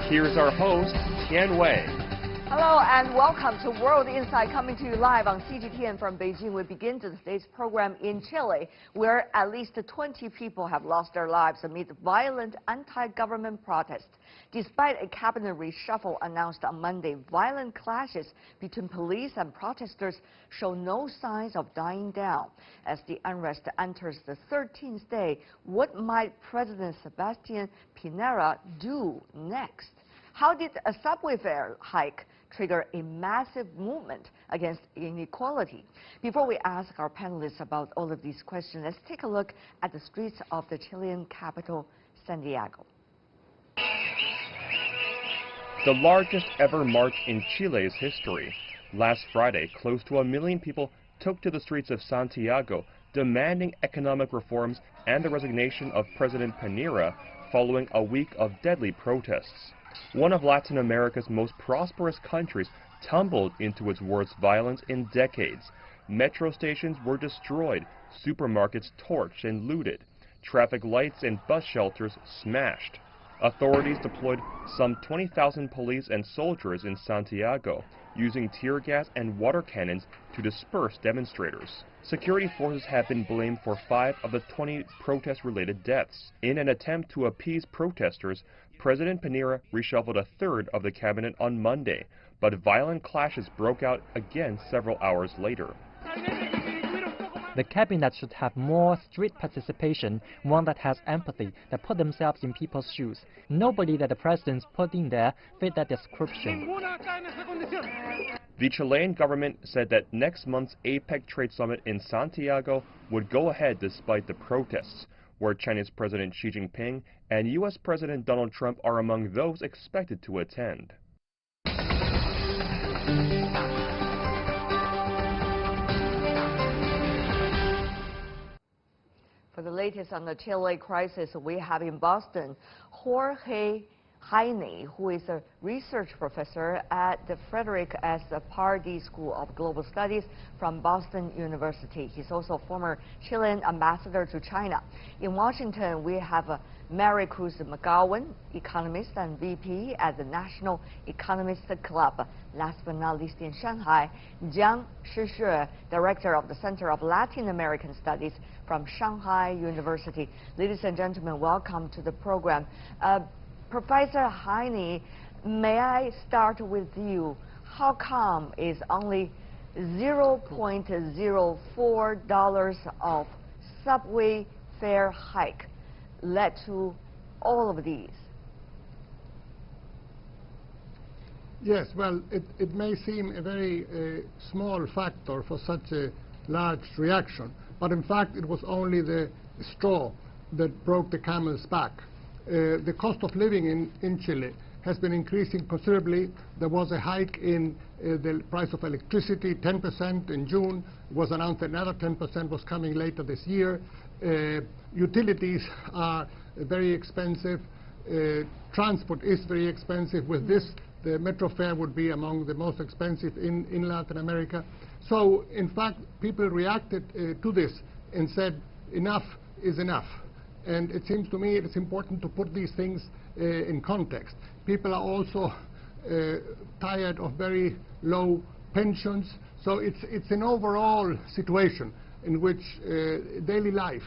Here's our host, Tian Wei. Hello and welcome to World Insight, coming to you live on CGTN from Beijing. We begin today's program in Chile, where at least 20 people have lost their lives amid violent anti-government protests. Despite a cabinet reshuffle announced on Monday, violent clashes between police and protesters show no signs of dying down. As the unrest enters the 13th day, what might President Sebastian Pinera do next? How did a subway fare hike trigger a massive movement against inequality? Before we ask our panelists about all of these questions, let's take a look at the streets of the Chilean capital, Santiago. The largest ever march in Chile's history. Last Friday, close to 1 million people took to the streets of Santiago, demanding economic reforms and the resignation of President Pinera following a week of deadly protests. One of Latin America's most prosperous countries tumbled into its worst violence in decades. Metro stations were destroyed, supermarkets torched and looted, traffic lights and bus shelters smashed. Authorities deployed some 20,000 police and soldiers in Santiago, using tear gas and water cannons to disperse demonstrators. Security forces have been blamed for 5 of the 20 protest-related deaths. In an attempt to appease protesters, President Pinera reshuffled a third of the cabinet on Monday, but violent clashes broke out again several hours later. The cabinet should have more street participation, one that has empathy, that put themselves in people's shoes. Nobody that the president's put in there fit that description. The Chilean government said that next month's APEC trade summit in Santiago would go ahead despite the protests, where Chinese President Xi Jinping and U.S. President Donald Trump are among those expected to attend. For the latest on the Chile crisis, we have in Boston Jorge Heine, who is a research professor at the Frederick S. Pardee School of Global Studies from Boston University. He's also a former Chilean ambassador to China. In Washington, we have Mary Cruz McGowan, economist and VP at the National Economists Club. Last but not least, in Shanghai, Jiang Shishue, director of the Center of Latin American Studies from Shanghai University. Ladies and gentlemen, welcome to the program. Professor Heine, may I start with you? How come is only $0.04 of subway fare hike led to all of these? Yes, well, it may seem a very small factor for such a large reaction, but in fact it was only the straw that broke the camel's back. The cost of living in Chile has been increasing considerably. There was a hike in the price of electricity, 10% in June. It was announced another 10% was coming later this year. Utilities are very expensive. Transport is very expensive. With this, the metro fare would be among the most expensive in Latin America. So, in fact, people reacted to this and said, enough is enough. And it seems to me it is important to put these things in context. People are also tired of very low pensions. So it's an overall situation in which daily life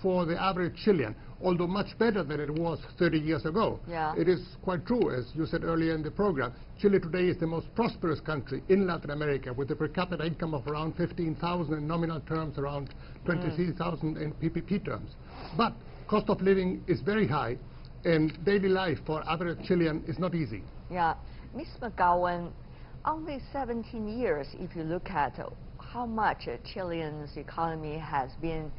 for the average Chilean, although much better than it was 30 years ago. Yeah. It is quite true, as you said earlier in the program. Chile today is the most prosperous country in Latin America, with a per capita income of around 15,000 in nominal terms, around 23,000 in PPP terms. But cost of living is very high, and daily life for average Chilean is not easy. Yeah. Ms. McGowan, only 17 years, if you look at how much Chilean's economy has been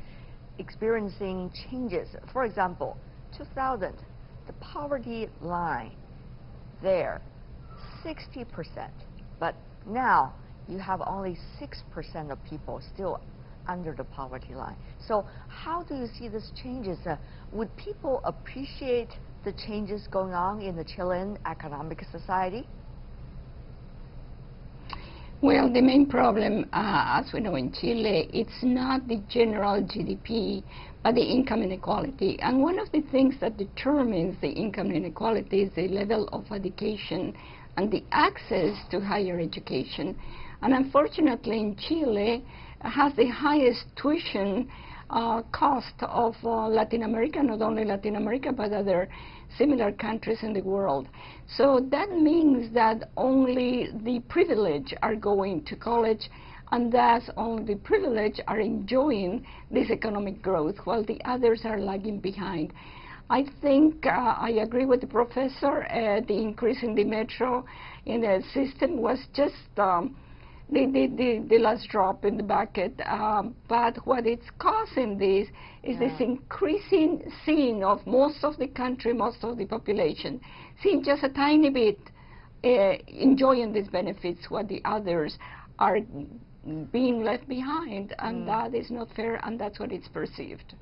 experiencing changes. For example, 2000, the poverty line there, 60%. But now you have only 6% of people still under the poverty line. So how do you see these changes? Would people appreciate the changes going on in the Chilean economic society? Well, the main problem, as we know in Chile, it's not the general GDP, but the income inequality. And one of the things that determines the income inequality is the level of education and the access to higher education. And unfortunately, in Chile, has the highest tuition cost of Latin America, not only Latin America, but other similar countries in the world. So that means that only the privileged are going to college, and thus only the privileged are enjoying this economic growth, while the others are lagging behind. I think I agree with the professor. The increase in the metro in the system was just the last drop in the bucket, but what it's causing this is this increasing seeing of most of the country, most of the population, seeing just a tiny bit enjoying these benefits, while the others are being left behind, and that is not fair, and that's what it's perceived.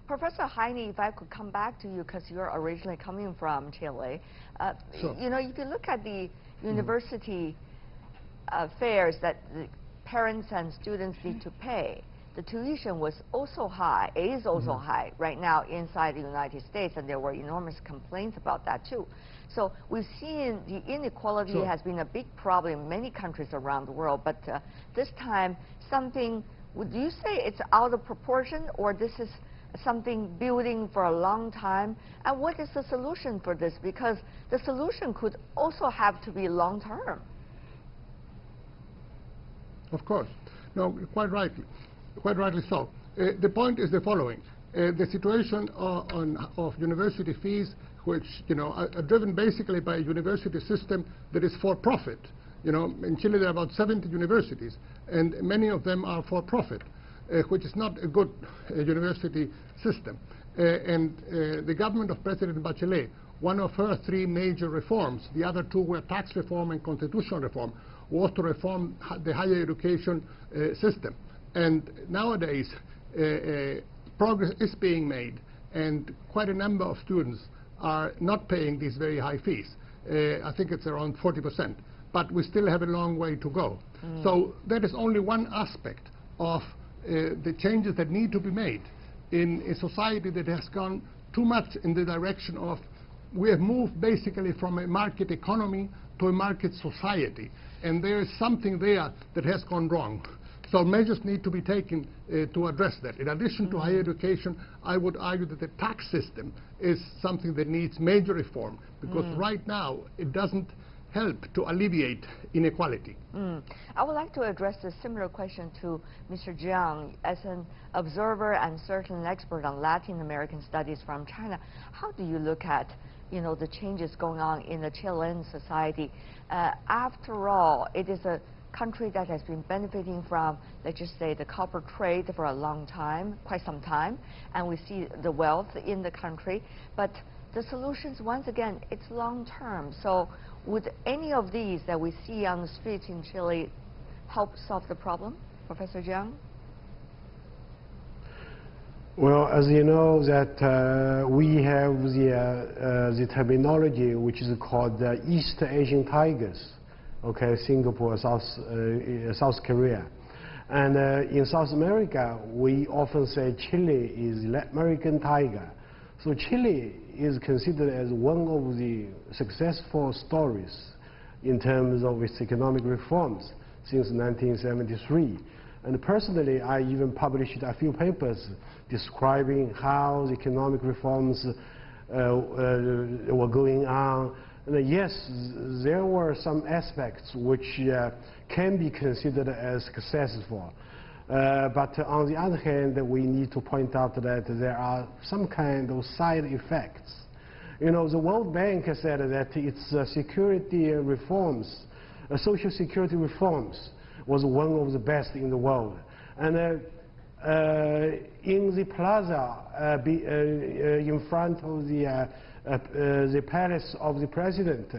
Professor Heine, if I could come back to you, because you're originally coming from Chile. Sure. You know, if you look at the university fares that the parents and students need to pay, the tuition was also high, is also high right now inside the United States, and there were enormous complaints about that too. So we've seen the inequality has been a big problem in many countries around the world, but this time something, would you say it's out of proportion, or this is something building for a long time? And what is the solution for this? Because the solution could also have to be long term. Of course. No, quite rightly so. The point is the following. The situation of university fees, which, you know, are driven basically by a university system that is for profit. You know, in Chile there are about 70 universities, and many of them are for profit, which is not a good university system. And the government of President Bachelet, one of her 3 major reforms, the other 2 were tax reform and constitutional reform, was to reform the higher education system. And nowadays, progress is being made, and quite a number of students are not paying these very high fees. I think it's around 40%, but we still have a long way to go. So that is only one aspect of the changes that need to be made in a society that has gone too much in the direction of, we have moved basically from a market economy to a market society, and there is something there that has gone wrong. So measures need to be taken to address that. In addition to higher education, I would argue that the tax system is something that needs major reform, because right now it doesn't help to alleviate inequality. I would like to address a similar question to Mr. Jiang. As an observer and certainly an expert on Latin American studies from China, how do you look at, you know, the changes going on in the Chilean society? After all, it is a country that has been benefiting from, let's just say, the copper trade for a long time, quite some time, and we see the wealth in the country. But the solutions, once again, it's long term. So would any of these that we see on the streets in Chile help solve the problem, Professor Jiang? Well, as you know, that we have the terminology which is called the East Asian tigers. Okay, Singapore, South Korea. And in South America, we often say Chile is Latin American tiger. So Chile is considered as one of the successful stories in terms of its economic reforms since 1973. And personally, I even published a few papers describing how the economic reforms were going on. And yes, there were some aspects which can be considered as successful. But on the other hand, we need to point out that there are some kind of side effects. You know, the World Bank has said that its security reforms, social security reforms, was one of the best in the world. And in the plaza in front of the palace of the president,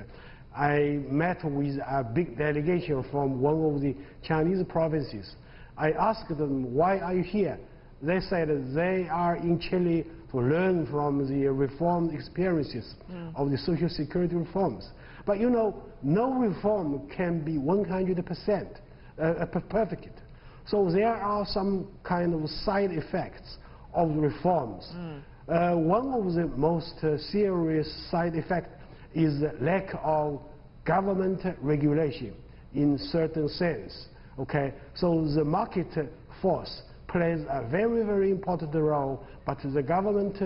I met with a big delegation from one of the Chinese provinces. I asked them, why are you here? They said they are in Chile to learn from the reform experiences of the social security reforms. But you know, no reform can be 100%. perfect. So there are some kind of side effects of reforms. One of the most serious side effects is the lack of government regulation in certain sense. Okay, so the market force plays a very, very important role, but the government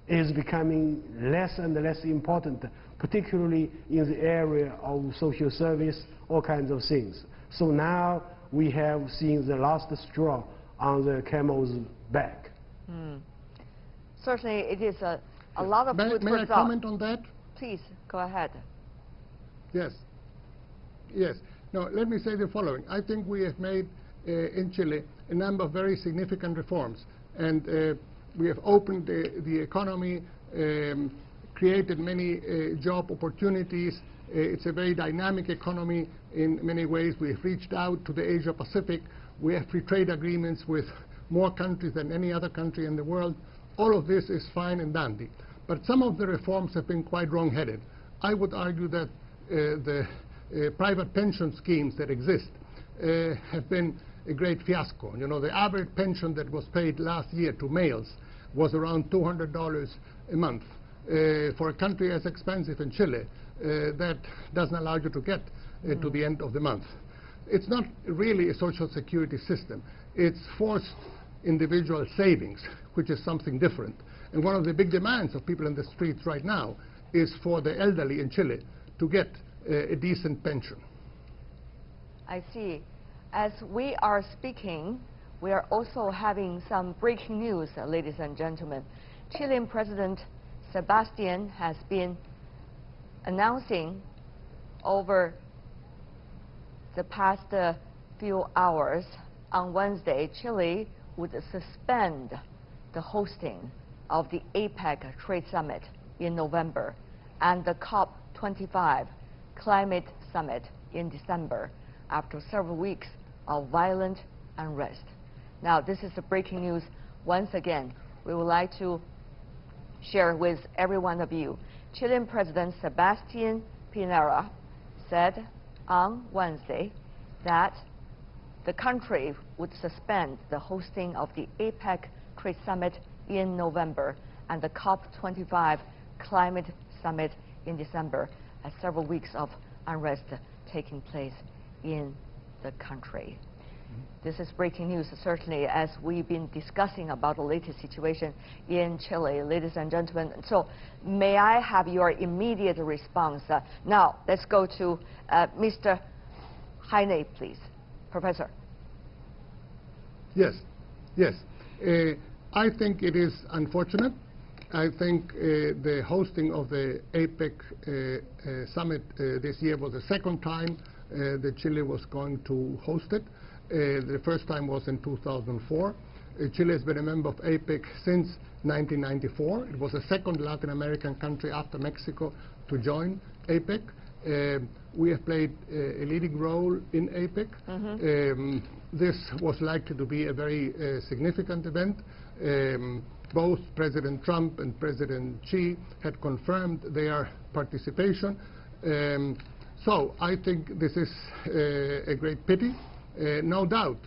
is becoming less and less important, particularly in the area of social service, all kinds of things. So now we have seen the last straw on the camel's back. Certainly, it is a lot of food for thought. May I comment on that? Please, go ahead. Yes. Yes. Now, let me say the following. I think we have made in Chile a number of very significant reforms, and we have opened the economy, created many job opportunities. It's a very dynamic economy in many ways. We have reached out to the Asia Pacific. We have free trade agreements with more countries than any other country in the world. All of this is fine and dandy. But some of the reforms have been quite wrong-headed. I would argue that the private pension schemes that exist have been a great fiasco. You know, the average pension that was paid last year to males was around $200 a month. For a country as expensive in Chile, that doesn't allow you to get to the end of the month. It's not really a social security system. It's forced individual savings, which is something different. And one of the big demands of people in the streets right now is for the elderly in Chile to get a decent pension. I see. As we are speaking, we are also having some breaking news, ladies and gentlemen. Chilean President Sebastian has been announcing over the past few hours on Wednesday, Chile would suspend the hosting of the APEC Trade Summit in November and the COP25 Climate Summit in December after several weeks of violent unrest. Now, this is the breaking news. Once again, we would like to share with every one of you. Chilean President Sebastian Pinera said on Wednesday that the country would suspend the hosting of the APEC Trade Summit in November and the COP25 Climate Summit in December, as several weeks of unrest taking place in the country. This is breaking news, certainly, as we've been discussing about the latest situation in Chile, ladies and gentlemen. So may I have your immediate response? Now, let's go to Mr. Heine, please. Professor. Yes, yes. I think it is unfortunate. I think the hosting of the APEC summit this year was the second time that Chile was going to host it. The first time was in 2004. Chile has been a member of APEC since 1994. It was the second Latin American country after Mexico to join APEC. We have played a leading role in APEC. This was likely to be a very significant event. Both President Trump and President Xi had confirmed their participation. So I think this is a great pity. No doubt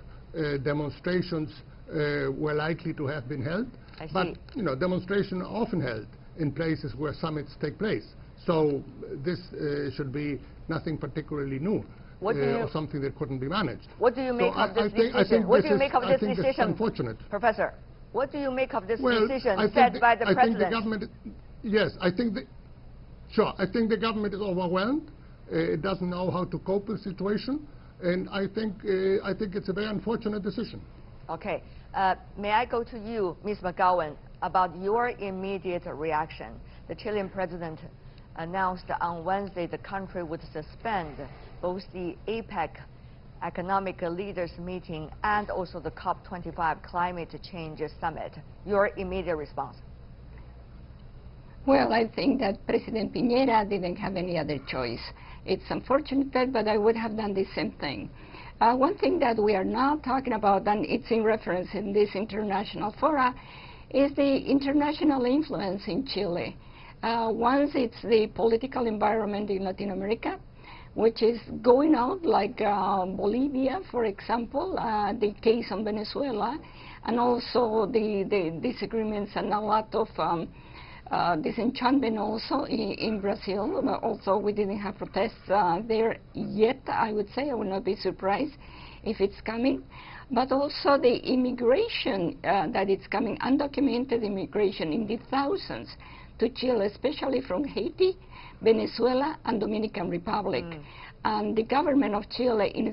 demonstrations were likely to have been held, but you know, demonstrations are often held in places where summits take place. So this should be nothing particularly new or something that couldn't be managed. What do you make of this decision? What do you make of this decision, unfortunate. Professor? What do you make of this decision I said by the President? I think the government, yes, I think the government is overwhelmed. It doesn't know how to cope with the situation, and I think it's a very unfortunate decision. Okay. May I go to you, Ms. McGowan, about your immediate reaction? The Chilean president announced on Wednesday the country would suspend both the APEC Economic Leaders Meeting and also the COP25 Climate Change Summit. Your immediate response? Well, I think that President Pinera didn't have any other choice. It's unfortunate, but I would have done the same thing. One thing that we are not talking about, and it's in reference in this international fora, is the international influence in Chile. Once it's the political environment in Latin America, which is going out, like Bolivia, for example, the case on Venezuela, and also the disagreements and a lot of disenchantment also in Brazil. Also, we didn't have protests there yet, I would say. I would not be surprised if it's coming. But also the immigration that it's coming, undocumented immigration in the thousands to Chile, especially from Haiti, Venezuela, and Dominican Republic. And the government of Chile, in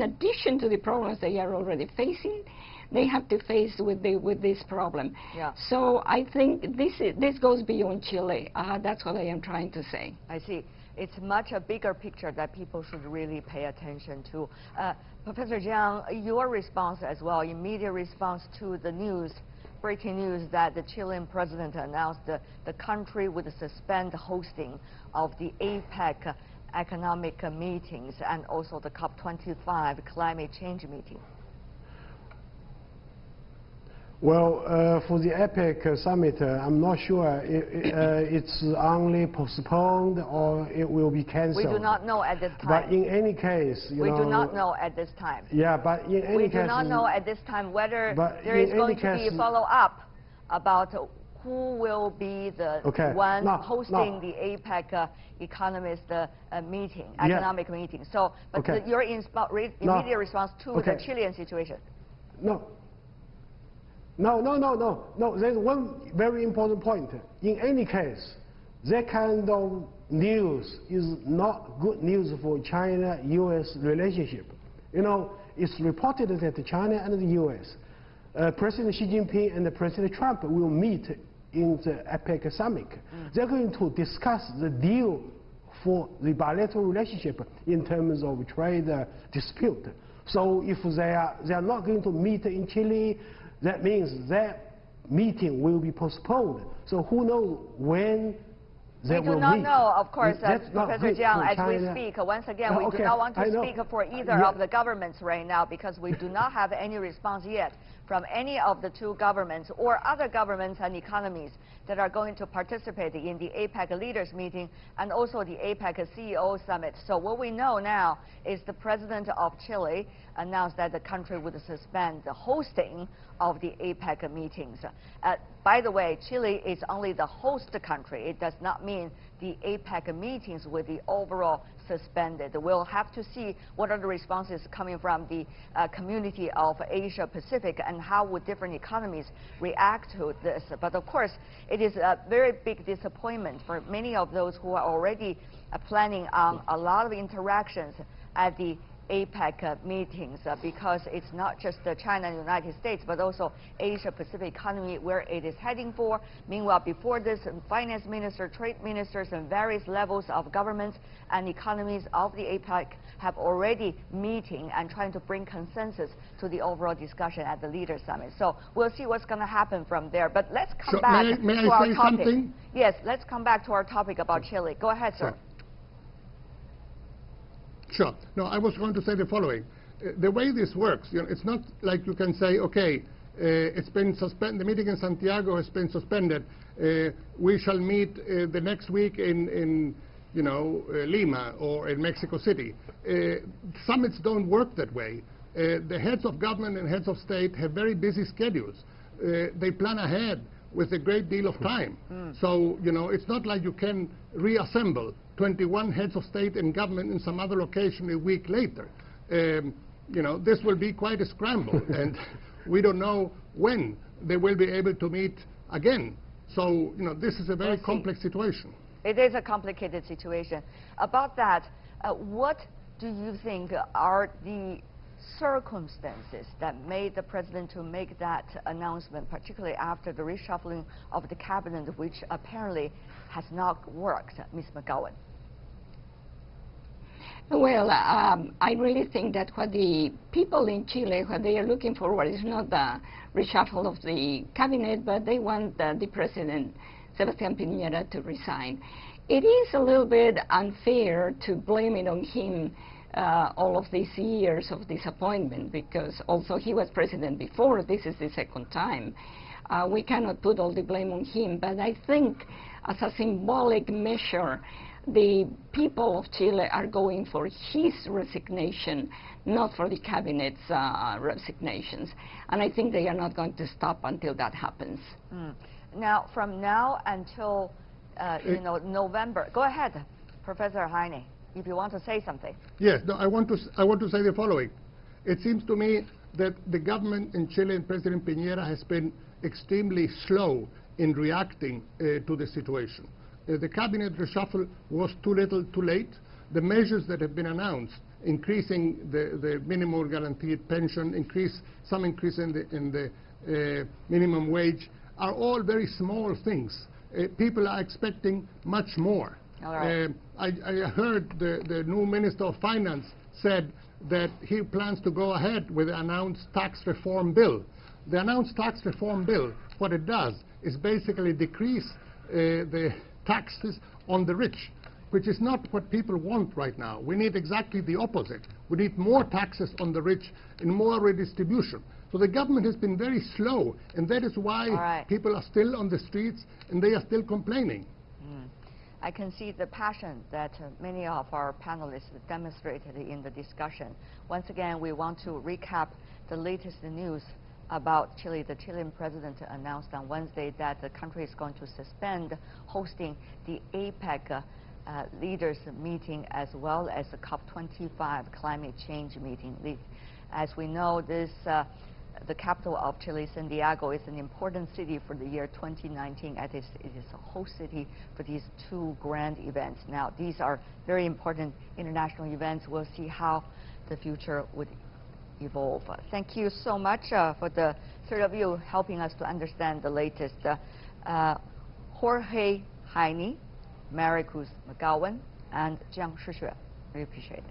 addition to the problems they are already facing, they have to face with this problem. Yeah. So I think this goes beyond Chile. That's what I am trying to say. I see. It's much a bigger picture that people should really pay attention to. Professor Jiang, your response as well, immediate response to the news, breaking news that the Chilean president announced the country would suspend hosting of the APEC economic meetings and also the COP25 climate change meeting. Well, for the APEC summit, I'm not sure it's only postponed or it will be cancelled. We do not know at this time. But in any case, we do not know at this time. Yeah, but in any case, we do not know at this time whether there is going to be a follow-up about who will be the one hosting the APEC economist meeting, economic meeting. So, but your immediate response to the Chilean situation. No, there's one very important point. In any case, that kind of news is not good news for China-U.S. relationship. You know, it's reported that China and the U.S., President Xi Jinping and President Trump will meet in the APEC summit. They're going to discuss the deal for the bilateral relationship in terms of trade dispute. So if they are not going to meet in Chile, that means that meeting will be postponed. So who knows when they will meet? We do not know, of course, Professor Jiang, as we speak. Once again, we do not want to speak for either of the governments right now because we do not have any response yet from any of the two governments or other governments and economies that are going to participate in the APEC leaders meeting and also the APEC CEO summit. So what we know now is the president of Chile announced that the country would suspend the hosting of the APEC meetings. By the way, Chile is only the host country. It does not mean the APEC meetings will be overall suspended. We'll have to see what are the responses coming from the community of Asia Pacific and how would different economies react to this. But of course, it is a very big disappointment for many of those who are already planning on a lot of interactions at the APEC meetings because it's not just China and the United States, but also Asia-Pacific economy where it is heading for. Meanwhile, before this, finance minister, trade ministers, and various levels of governments and economies of the APEC have already meeting and trying to bring consensus to the overall discussion at the Leaders Summit. So we'll see what's going to happen from there. But let's come back to our topic. Something? Yes, let's come back to our topic about Chile. Go ahead, sir. Sure. No, I was going to say the following. The way this works, you know, it's not like you can say, okay, it's been suspended, the meeting in Santiago has been suspended. We shall meet the next week in Lima or in Mexico City. Summits don't work that way. The heads of government and heads of state have very busy schedules. They plan ahead with a great deal of time. So, you know, it's not like you can reassemble 21 heads of state and government in some other location a week later. You know, this will be quite a scramble, and we don't know when they will be able to meet again. So, you know, this is a very complex situation. It is a complicated situation. About that, what do you think are the circumstances that made the president to make that announcement, particularly after the reshuffling of the cabinet, which apparently has not worked? Ms. McGowan. Well, I really think that what the people in Chile, what they are looking forward is not the reshuffle of the cabinet, but they want the President Sebastian Pinera to resign. It is a little bit unfair to blame it on him all of these years of disappointment, because also he was president before. This is the second time. We cannot put all the blame on him, but I think as a symbolic measure, the people of Chile are going for his resignation, not for the cabinet's resignations. And I think they are not going to stop until that happens. Now, from now until November, go ahead, Professor Heine, if you want to say something. Yes, no, I want to say the following. It seems to me that the government in Chile and President Pinera has been extremely slow in reacting to the situation. The cabinet reshuffle was too little, too late. The measures that have been announced, increasing the minimum guaranteed pension, some increase in the minimum wage, are all very small things. People are expecting much more. All right. I heard the new Minister of Finance said that he plans to go ahead with the announced tax reform bill. The announced tax reform bill, what it does is basically decrease the taxes on the rich, which is not what people want right now. We need exactly the opposite. We need more taxes on the rich and more redistribution. So the government has been very slow, and that is why people are still on the streets and they are still complaining. I can see the passion that many of our panelists demonstrated in the discussion. Once again, we want to recap the latest news about Chile. The Chilean president announced on Wednesday that the country is going to suspend hosting the APEC leaders meeting as well as the COP25 climate change meeting. As we know, the capital of Chile, Santiago, is an important city for the year 2019, as it is a host city for these two grand events. Now, these are very important international events. We'll see how the future would evolve. Thank you so much for the third of you helping us to understand the latest. Jorge Heine, Mary Cruz McGowan, and Jiang Shishue. We appreciate it.